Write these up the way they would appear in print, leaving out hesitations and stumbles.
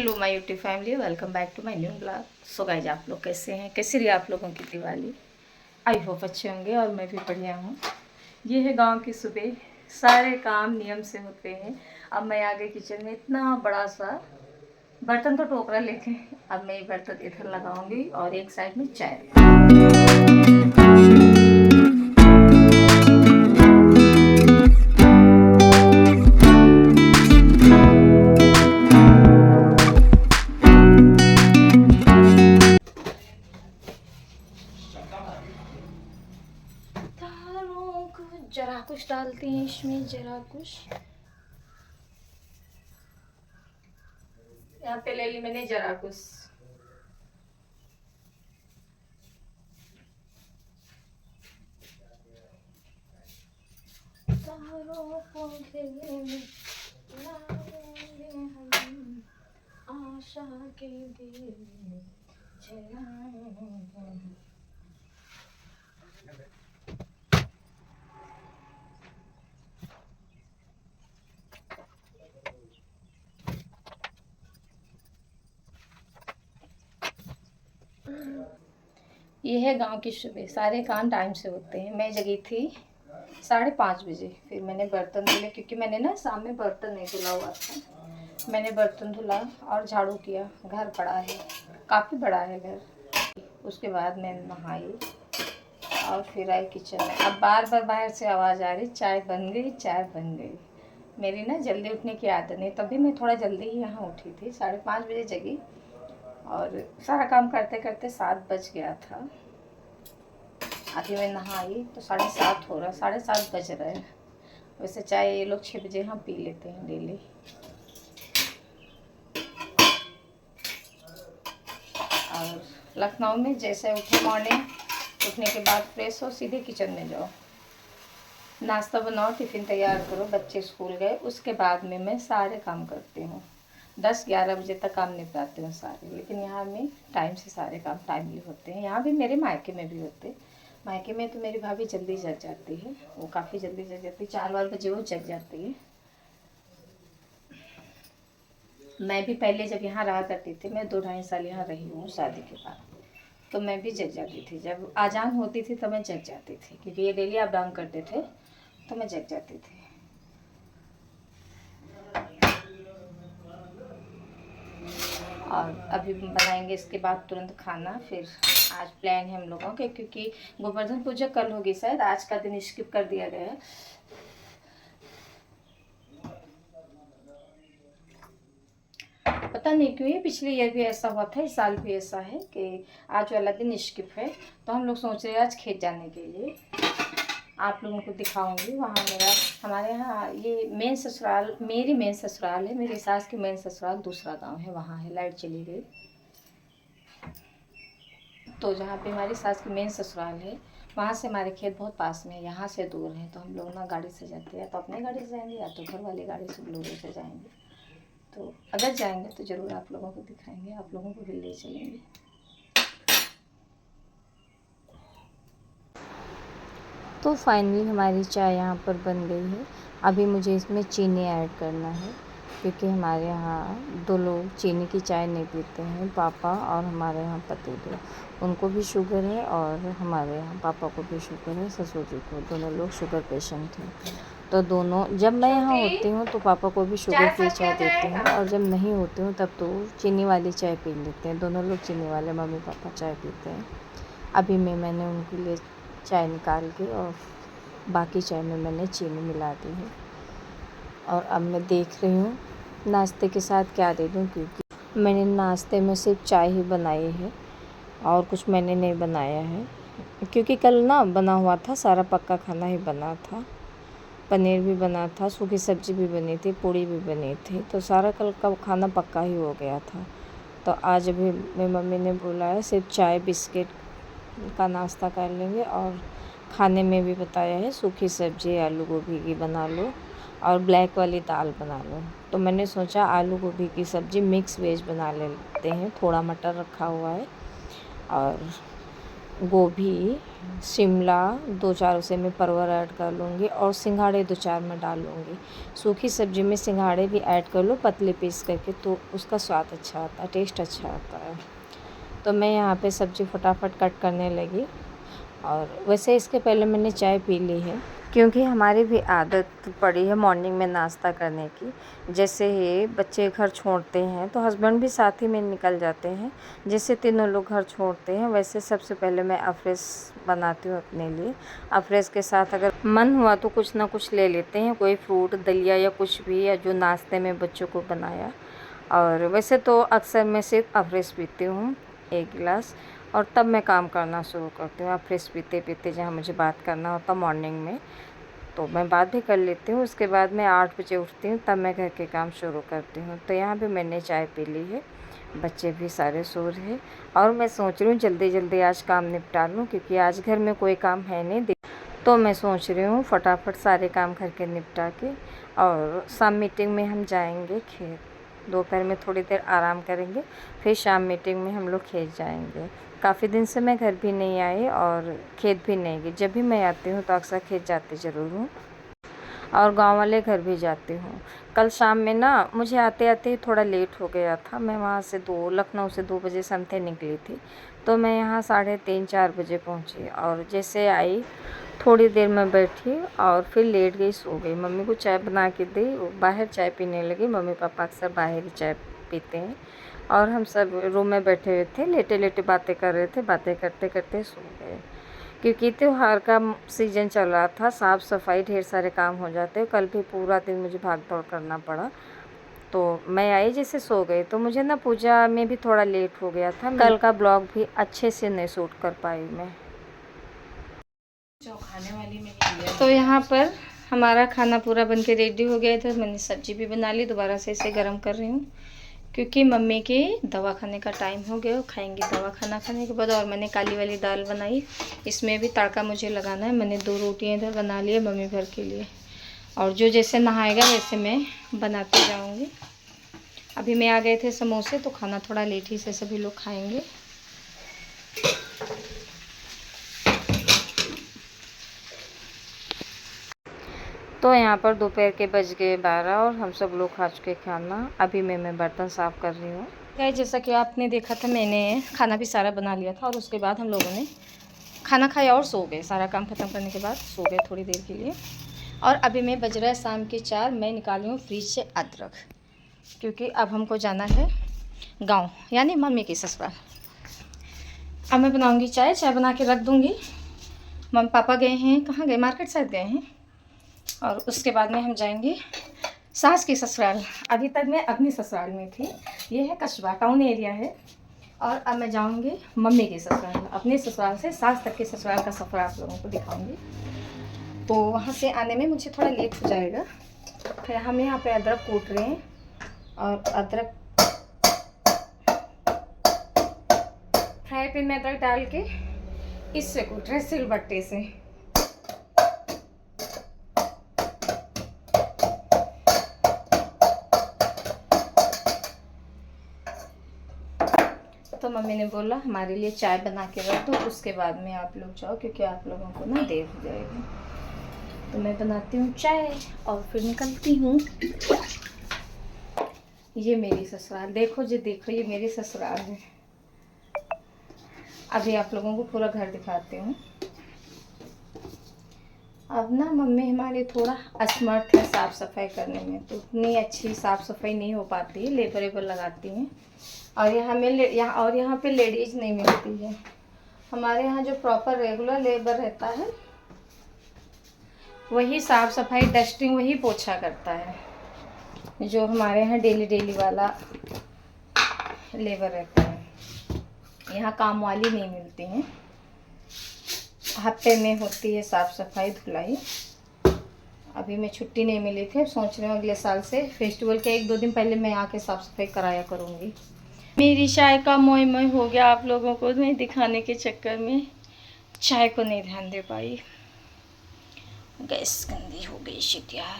Hello my YouTube family, welcome back to my new blog. So guys, आप लोग कैसे हैं? कैसी रही आप लोगों की दिवाली? आई होप अच्छे होंगे और मैं भी बढ़िया हूँ। ये है गांव की सुबह, सारे काम नियम से होते हैं। अब मैं आ गई किचन में, इतना बड़ा सा बर्तन तो टोकरा लेके अब मैं ये बर्तन इधर लगाऊंगी और एक साइड में चाय। दालों को जरा कुछ डालते हैं इसमें, जरा कुछ। यहाँ पे ले ली मैंने जरा कुछ। तारों को घेरे में लाएंगे हम, आशा के दिए जलाएंगे। ये है गांव की सुबह, सारे काम टाइम से होते हैं। मैं जगी थी 5:30 बजे। फिर मैंने बर्तन धुले, क्योंकि मैंने ना शाम में बर्तन नहीं धुला हुआ था। मैंने बर्तन धुला और झाड़ू किया। घर पड़ा है, काफ़ी बड़ा है घर। उसके बाद मैं नहाई और फिर आई किचन में। अब बार बार बाहर से आवाज़ आ रही, चाय बन गई, चाय बन गई। मेरी ना जल्दी उठने की आदत नहीं, तभी मैं थोड़ा जल्दी ही यहाँ उठी थी। 5:30 बजे जगी और सारा काम करते करते 7 बज गया था। अभी मैं नहाई तो 7:30 हो रहा, 7:30 बज रहे हैं। वैसे चाय ये लोग 6 बजे यहाँ पी लेते हैं डेली। और लखनऊ में जैसे उठे मॉर्निंग, उठने के बाद फ्रेश हो, सीधे किचन में जाओ, नाश्ता बनाओ, टिफ़िन तैयार करो, बच्चे स्कूल गए, उसके बाद में मैं सारे काम करती हूँ। 10-11 बजे तक काम निपटाती हूँ सारे। लेकिन यहाँ में टाइम से सारे काम टाइमली होते हैं। यहाँ भी, मेरे मायके में भी होते हैं। मायके में तो मेरी भाभी जल्दी जग जाती है, वो काफ़ी जल्दी जग जाती है, 4 बजे वो जग जाती है। मैं भी पहले जब यहाँ रहा करती थी, मैं 2-2.5 साल यहाँ रही हूँ शादी के बाद, तो मैं भी जग जाती थी। जब आजान होती थी तो मैं जग जाती थी, क्योंकि ये डेली अप डाउन करते थे, तो मैं जग जाती थी। और अभी बनाएंगे इसके बाद तुरंत खाना। फिर आज प्लान है हम लोगों के, क्योंकि गोवर्धन पूजा कल होगी शायद, आज का दिन स्किप कर दिया गया है। पता नहीं क्यों, ये पिछले ईयर भी ऐसा हुआ था, इस साल भी ऐसा है कि आज वाला दिन स्किप है। तो हम लोग सोच रहे हैं आज खेत जाने के लिए। आप लोगों को दिखाऊंगी वहाँ मेरा, हमारे यहाँ ये मेन ससुराल, मेरी मेन ससुराल है। मेरी सास की मेन ससुराल दूसरा गांव है, वहाँ है। लाइट चली गई, तो जहाँ पे हमारी सास की मेन ससुराल है, वहाँ से हमारे खेत बहुत पास में है, यहाँ से दूर है। तो हम लोग ना गाड़ी से जाते हैं, तो अपने गाड़ी से जाएंगे या तो घर वाली गाड़ी से लोगों से जाएंगे। तो अगर जाएंगे तो ज़रूर आप लोगों को दिखाएंगे, आप लोगों को भी ले चलेंगे। तो फाइनली हमारी चाय यहाँ पर बन गई है। अभी मुझे इसमें चीनी ऐड करना है, क्योंकि हमारे यहाँ 2 लोग चीनी की चाय नहीं पीते हैं, पापा और हमारे यहाँ पतिदेव। उनको भी शुगर है और हमारे यहाँ पापा को भी शुगर है, ससुर जी को, दोनों लोग शुगर पेशेंट हैं। तो दोनों, जब मैं यहाँ होती हूँ तो पापा को भी शुगर फ्री चाय देती हूँ, और जब नहीं होती हूँ तब तो चीनी वाली चाय पी लेते हैं। दोनों लोग चीनी वाले, मम्मी पापा चाय पीते हैं। अभी मैंने उनके लिए चाय निकाल के और बाकी चाय में मैंने चीनी मिला दी है। और अब मैं देख रही हूँ नाश्ते के साथ क्या दे दूँ, क्योंकि मैंने नाश्ते में सिर्फ चाय ही बनाई है और कुछ मैंने नहीं बनाया है, क्योंकि कल ना बना हुआ था, सारा पक्का खाना ही बना था। पनीर भी बना था, सूखी सब्जी भी बनी थी, पूड़ी भी बनी थी, तो सारा कल का खाना पक्का ही हो गया था। तो आज अभी मेरी मम्मी ने बोला है सिर्फ चाय बिस्किट का नाश्ता कर लेंगे, और खाने में भी बताया है सूखी सब्जी आलू गोभी की बना लो और ब्लैक वाली दाल बना लो। तो मैंने सोचा आलू गोभी की सब्ज़ी मिक्स वेज बना लेते हैं, थोड़ा मटर रखा हुआ है और गोभी, शिमला 2-4 उसे मैं परवल ऐड कर लूँगी और सिंघाड़े 2-4 मैं डाल लूँगी। सूखी सब्ज़ी में सिंघाड़े भी ऐड कर लो पतले पीस करके, तो उसका स्वाद अच्छा आता है, टेस्ट अच्छा आता है। तो मैं यहाँ पे सब्ज़ी फटाफट कट करने लगी। और वैसे इसके पहले मैंने चाय पी ली है, क्योंकि हमारी भी आदत पड़ी है मॉर्निंग में नाश्ता करने की। जैसे ही बच्चे घर छोड़ते हैं तो हस्बैंड भी साथ ही में निकल जाते हैं। जैसे तीनों लोग घर छोड़ते हैं वैसे सबसे पहले मैं अफ्रेश बनाती हूँ अपने लिए। अफ्रेश के साथ अगर मन हुआ तो कुछ ना कुछ ले लेते हैं, कोई फ्रूट, दलिया या कुछ भी, या जो नाश्ते में बच्चों को बनाया। और वैसे तो अक्सर मैं सिर्फ अफ्रेश पीती हूँ 1 गिलास, और तब मैं काम करना शुरू करती हूँ। अफ्रेश पीते पीते जहाँ मुझे बात करना होता मॉर्निंग में तो मैं बात भी कर लेती हूँ। उसके बाद मैं 8 बजे उठती हूँ, तब मैं घर के काम शुरू करती हूँ। तो यहाँ पे मैंने चाय पी ली है, बच्चे भी सारे सो रहे हैं और मैं सोच रही हूँ जल्दी जल्दी आज काम निपटा लूँ, क्योंकि आज घर में कोई काम है नहीं। तो मैं सोच रही हूँ फटाफट सारे काम घर के निपटा के, और शाम मीटिंग में हम जाएंगे खेत। दोपहर में थोड़ी देर आराम करेंगे, फिर शाम मीटिंग में हम लोग खेत जाएंगे। काफ़ी दिन से मैं घर भी नहीं आई और खेत भी नहीं गई। जब भी मैं आती हूँ तो अक्सर खेत जाती ज़रूर हूँ, और गांव वाले घर भी जाती हूँ। कल शाम में ना मुझे आते आते थोड़ा लेट हो गया था। मैं वहाँ से लखनऊ से 2 बजे समथिंग निकली थी, तो मैं यहाँ 3:30-4 बजे पहुँची। और जैसे आई थोड़ी देर में बैठी और फिर लेट गई, सो गई। मम्मी को चाय बना के दी, वो बाहर चाय पीने लगी। मम्मी पापा अक्सर बाहर ही चाय पीते हैं, और हम सब रूम में बैठे हुए थे, लेटे लेटे बातें कर रहे थे। बातें करते करते सो गए, क्योंकि त्योहार का सीज़न चल रहा था, साफ़ सफाई ढेर सारे काम हो जाते। कल भी पूरा दिन मुझे भाग दौड़ करना पड़ा। तो मैं आई जैसे सो गई, तो मुझे ना पूजा में भी थोड़ा लेट हो गया था। कल का ब्लॉग भी अच्छे से नहीं शूट कर पाई मैं। जो खाने वाली में नहीं। तो यहाँ पर हमारा खाना पूरा बन के रेडी हो गया था। मैंने सब्जी भी बना ली, दोबारा से इसे गर्म कर रही हूँ, क्योंकि मम्मी के दवा खाने का टाइम हो गया। खाएंगी दवा खाने के बाद। और मैंने काली वाली दाल बनाई, इसमें भी तड़का मुझे लगाना है। मैंने 2 रोटियाँ इधर बना ली है मम्मी भर के लिए, और जो जैसे नहाएगा वैसे मैं बनाती जाऊँगी। अभी मैं आ गए थे समोसे, तो खाना थोड़ा लेट ही से सभी लोग खाएँगे। तो यहाँ पर दोपहर के बज गए 12 और हम सब लोग खा चुके खाना। अभी मैं बर्तन साफ़ कर रही हूँ। गाइस, जैसा कि आपने देखा था, मैंने खाना भी सारा बना लिया था, और उसके बाद हम लोगों ने खाना खाया और सो गए। सारा काम ख़त्म करने के बाद सो गए थोड़ी देर के लिए। और अभी मैं बज रहा है शाम के 4। मैं निकाली हूँ फ्रिज से अदरक, क्योंकि अब हमको जाना है गाँव, यानी मम्मी की ससुराल। अब मैं बनाऊँगी चाय। चाय बना के रख दूँगी। मम्मी पापा गए हैं, कहाँ गए, मार्केट साइड गए हैं। और उसके बाद में हम जाएंगे सास की ससुराल। अभी तक मैं अपनी ससुराल में थी, ये है कस्बा, टाउन एरिया है। और अब मैं जाऊंगी मम्मी की ससुराल। अपनी ससुराल से सास तक के ससुराल का सफ़र आप लोगों को दिखाऊंगी। तो वहाँ से आने में मुझे थोड़ा लेट हो जाएगा। फिर हम यहाँ पे अदरक कूट रहे हैं, और अदरक फ्राई पैन में अदरक डाल के इससे कूट रहे, सिलबट्टे से। तो मम्मी ने बोला हमारे लिए चाय बना के रख दो, उसके बाद में आप लोग जाओ, क्योंकि आप लोगों को ना देर हो जाएगी। तो मैं बनाती हूँ चाय और फिर निकलती हूँ। ये मेरी ससुराल, देखो जी देखो, ये मेरी ससुराल है। अभी आप लोगों को पूरा घर दिखाती हूँ। अब ना मम्मी हमारी थोड़ा असमर्थ है साफ़ सफाई करने में, तो उतनी अच्छी साफ़ सफाई नहीं हो पाती है। लेबर वेबर लगाती हैं, और यहाँ पे लेडीज़ नहीं मिलती है। हमारे यहाँ जो प्रॉपर रेगुलर लेबर रहता है वही साफ़ सफाई, डस्टिंग वही पोछा करता है, जो हमारे यहाँ डेली वाला लेबर रहता है। यहाँ काम वाली नहीं मिलती हैं। हफ्ते में होती है साफ़ सफाई धुलाई। अभी मैं छुट्टी नहीं मिली थी, सोच रही हूँ अगले साल से फेस्टिवल के 1-2 दिन पहले मैं आके साफ़ सफाई कराया करूँगी। मेरी चाय का मोय मोय हो गया आप लोगों को मैं दिखाने के चक्कर में चाय को नहीं ध्यान दे पाई। गैस गंदी हो गई शिट यार।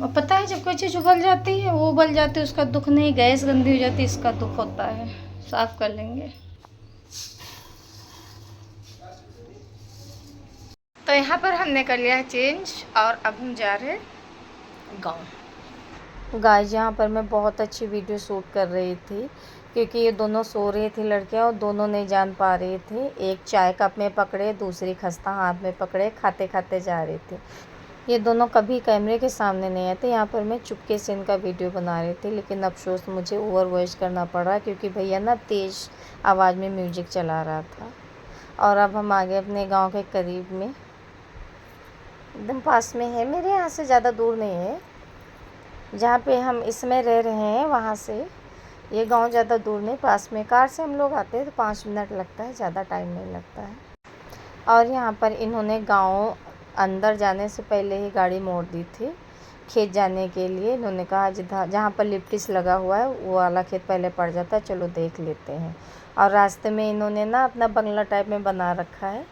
और पता है जब कोई चीज़ उबल जाती है, वो उबल जाती है, उसका दुख नहीं, गैस गंदी हो जाती है इसका दुख होता है। साफ कर लेंगे। तो यहाँ पर हमने कर लिया है चेंज और अब हम जा रहे हैं गाँव। गाइस यहाँ पर मैं बहुत अच्छी वीडियो शूट कर रही थी क्योंकि ये दोनों सो रहे थे लड़कियाँ और दोनों नहीं जान पा रहे थे। एक चाय कप में पकड़े, दूसरी खस्ता हाथ में पकड़े, खाते खाते जा रहे थे। ये दोनों कभी कैमरे के सामने नहीं आते। यहाँ पर मैं चुपके से इनका वीडियो बना रही थी, लेकिन अफसोस मुझे ओवर वॉइस करना पड़ा क्योंकि भैया ना तेज़ आवाज़ में म्यूजिक चला रहा था। और अब हम आ गए अपने गांव के करीब में, एकदम पास में है, मेरे यहाँ से ज़्यादा दूर नहीं है। जहाँ पे हम इसमें रह रहे हैं वहाँ से ये गांव ज़्यादा दूर नहीं, पास में। कार से हम लोग आते हैं तो 5 मिनट लगता है, ज़्यादा टाइम नहीं लगता है। और यहाँ पर इन्होंने गांव अंदर जाने से पहले ही गाड़ी मोड़ दी थी खेत जाने के लिए। इन्होंने कहा जहाँ पर लिप्टिस लगा हुआ है वो वाला खेत पहले पड़ जाता है, चलो देख लेते हैं। और रास्ते में इन्होंने ना अपना बंगला टाइप में बना रखा है,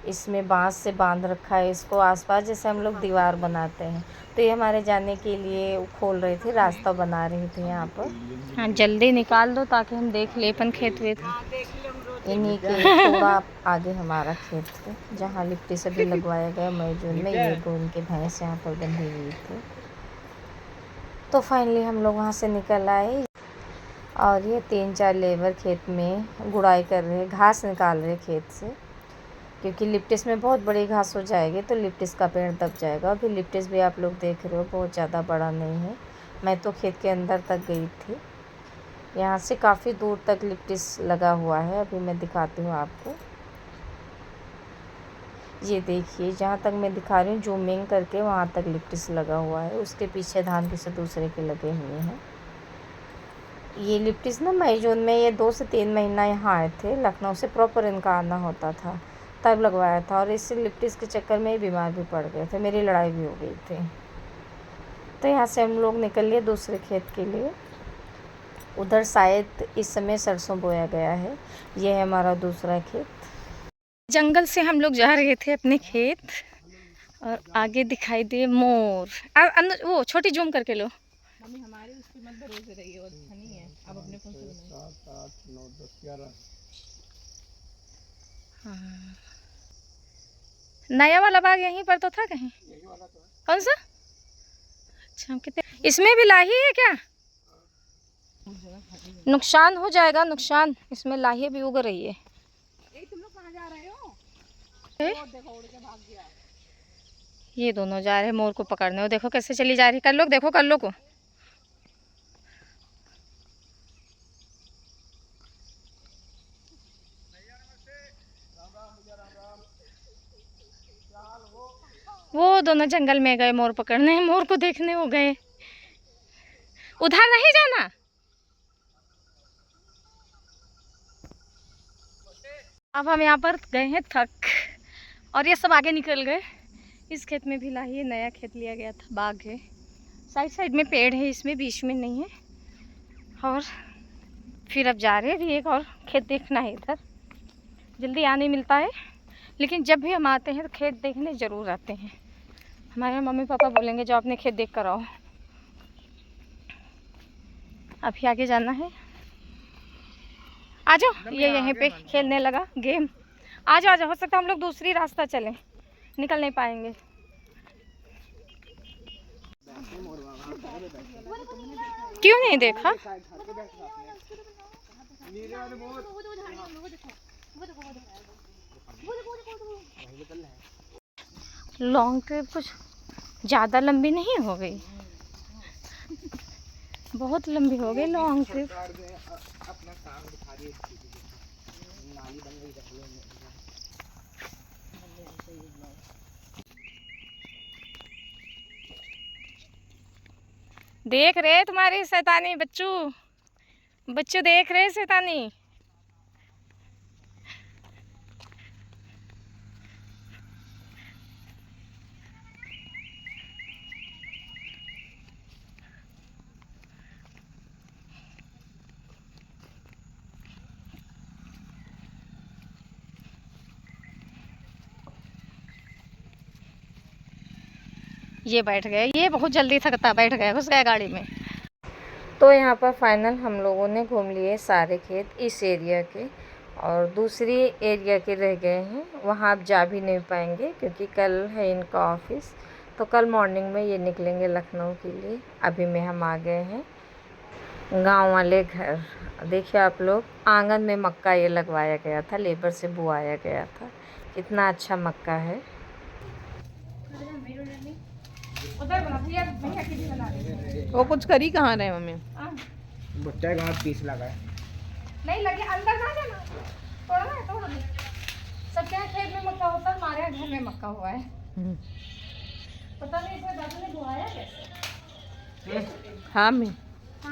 इसमें बांस से बांध रखा है इसको आसपास, जैसे हम लोग दीवार बनाते हैं। तो ये हमारे जाने के लिए खोल रही थी, रास्ता बना रही थी यहाँ पर। हाँ जल्दी निकाल दो ताकि हम देख ले अपन खेत वेत। इन्हीं के थोड़ा आगे हमारा खेत है जहाँ लिप्टी से भी लगवाया गया मई जून में। ये दो उनके भैंस यहाँ पर बंधी हुई थी। तो फाइनली हम लोग वहाँ से निकल आए और ये 3-4 लेबर खेत में गुड़ाई कर रहे, घास निकाल रहे खेत से, क्योंकि लिप्टिस में बहुत बड़ी घास हो जाएगी तो लिप्टिस का पेड़ दब जाएगा। अभी लिप्टिस भी आप लोग देख रहे हो बहुत ज़्यादा बड़ा नहीं है। मैं तो खेत के अंदर तक गई थी, यहाँ से काफ़ी दूर तक लिप्टिस लगा हुआ है। अभी मैं दिखाती हूँ आपको, ये देखिए जहाँ तक मैं दिखा रही हूँ जूमिंग करके, वहाँ तक लिप्टिस लगा हुआ है। उसके पीछे धान किसी दूसरे के लगे हुए हैं। ये लिप्टिस ना मई जून में ये 2 से 3 महीना यहाँ आए थे, लखनऊ से प्रॉपर इनका आना होता था, तब लगवाया था। और इस लिप्टिस के चक्कर में ही बीमार भी पड़ गए थे, मेरी लड़ाई भी हो गई थी। तो यहाँ से हम लोग निकल लिए दूसरे खेत के लिए। उधर शायद इस समय सरसों बोया गया है। ये है हमारा दूसरा खेत। जंगल से हम लोग जा रहे थे अपने खेत और आगे दिखाई दिए मोर। वो छोटी जूम करके लो। मम्मी हमारे उस पे मत भरोसे रहिए, और नहीं है अब अपने फोन से 7 8 9 10 11। हाँ। नया वाला बाग यहीं पर तो था कहीं, यही वाला तो है। कौन सा? अच्छा कितने इसमें भी लाही है क्या? नुकसान हो जाएगा, नुकसान। इसमें लाही भी उग रही है। तुम लोग कहाँ जा रहे हो? देखो उड़ के भाग गया। ये दोनों जा रहे हैं मोर को पकड़ने। वो देखो कैसे चली जा रही है। कर लो, देखो कर लो को। वो दोनों जंगल में गए मोर पकड़ने, मोर को देखने हो गए। उधर नहीं जाना। अब हम यहाँ पर गए हैं थक, और ये सब आगे निकल गए। इस खेत में भी लाइए, नया खेत लिया गया था, बाग है। साइड साइड में पेड़ है, इसमें बीच में नहीं है। और फिर अब जा रहे हैं, एक और खेत देखना है। इधर जल्दी आ नहीं मिलता है, लेकिन जब भी हम आते हैं तो खेत देखने ज़रूर आते हैं। हमारे मम्मी पापा बोलेंगे जो अपने खेत देख कर आओ। अभी आगे जाना है। आ जाओ, ये यहीं पे खेलने लगा गेम। आ जाओ, आ जाओ। हो सकता है हम लोग दूसरी रास्ता चलें, निकल नहीं पाएंगे। क्यों नहीं देखा? लॉन्ग ट्रिप कुछ ज़्यादा लंबी नहीं हो गई, बहुत लंबी हो गई लॉन्ग ट्रिप। देख रहे तुम्हारी शैतानी बच्चू देख रहे शैतानी। ये बैठ गए, ये बहुत जल्दी थकता, बैठ गया, घुस गया गाड़ी में। तो यहाँ पर फाइनल हम लोगों ने घूम लिए सारे खेत इस एरिया के, और दूसरी एरिया के रह गए हैं, वहाँ आप जा भी नहीं पाएंगे क्योंकि कल है इनका ऑफिस। तो कल मॉर्निंग में ये निकलेंगे लखनऊ के लिए। अभी में हम आ गए हैं गांव वाले घर। देखिए आप लोग, आंगन में मक्का ये लगवाया गया था, लेबर से बुआया गया था। कितना अच्छा मक्का है। वो कुछ करी कहाँ रहे मम्मी? भुट्टे का पीस लगा है। नहीं लगे, अंदर ना जाना, तोड़ना है तोड़ दे। सबके यहाँ खेत में मक्का होता है, हमारे यहाँ घर में मक्का हुआ है। पता नहीं इसे दादू ने बुआया कैसे। हाँ मैं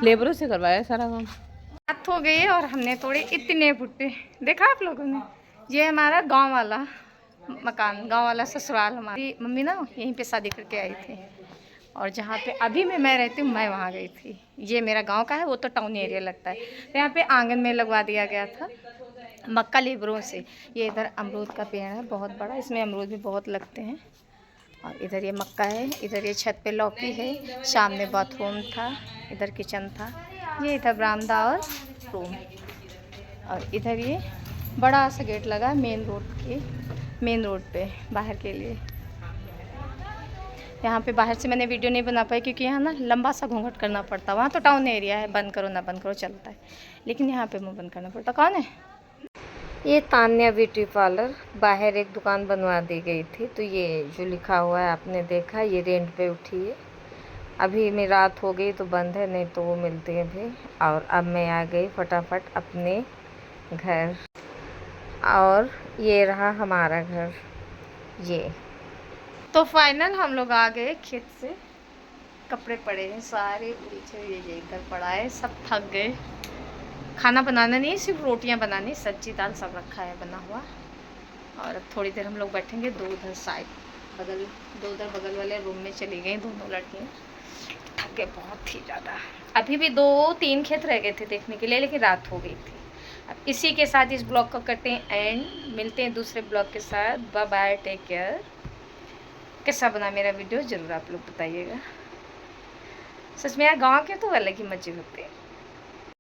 लेबरों से करवाया सारा काम। रात हो गई और हमने तोड़े इतने भुट्टे, देखा आप लोगों ने। ये हमारा गांव वाला मकान, गांव वाला ससुराल। हमारी मम्मी ना यहीं पे शादी करके आई थी, और जहाँ पे अभी मैं रहती हूँ, मैं वहाँ गई थी। ये मेरा गांव का है, वो तो टाउन एरिया लगता है। तो यहाँ पे आंगन में लगवा दिया गया था मक्का लेबरों से। ये इधर अमरूद का पेड़ है बहुत बड़ा, इसमें अमरूद भी बहुत लगते हैं। और इधर ये मक्का है, इधर ये छत पे लौकी है, सामने बाथरूम था, इधर किचन था, ये इधर बरामदा और रूम। और इधर ये बड़ा सा गेट लगा मेन रोड पे बाहर के लिए। यहाँ पे बाहर से मैंने वीडियो नहीं बना पाई क्योंकि यहाँ ना लंबा सा घूंघट करना पड़ता। वहाँ तो टाउन एरिया है, बंद करो ना बंद करो चलता है, लेकिन यहाँ पे मुँह बंद करना पड़ता। कौन है? ये तान्या ब्यूटी पार्लर। बाहर एक दुकान बनवा दी गई थी, तो ये जो लिखा हुआ है आपने देखा, ये रेंट पे उठी है। अभी में रात हो गई तो बंद है, नहीं तो वो मिलती है भी। और अब मैं आ गई फटाफट अपने घर, और ये रहा हमारा घर। ये तो फाइनल हम लोग आ गए खेत से। कपड़े पड़े हैं सारे पीछे, ये इधर पड़ा है, सब थक गए। खाना बनाना नहीं, सिर्फ रोटियां बनानी, सब्जी दाल सब रखा है बना हुआ। और अब थोड़ी देर हम लोग बैठेंगे। दो उधर बगल वाले रूम में चली गई दोनों लड़कियाँ। थक गए बहुत ही ज़्यादा। अभी भी 2-3 खेत रह गए थे देखने के लिए, लेकिन रात हो गई थी। अब इसी के साथ इस ब्लॉग को करते हैं एंड, मिलते हैं दूसरे ब्लॉग के साथ। Bye bye, take care. कैसा बना मेरा वीडियो ज़रूर आप लोग बताइएगा। सच में यार गाँव के तो अलग ही मज़े होते हैं।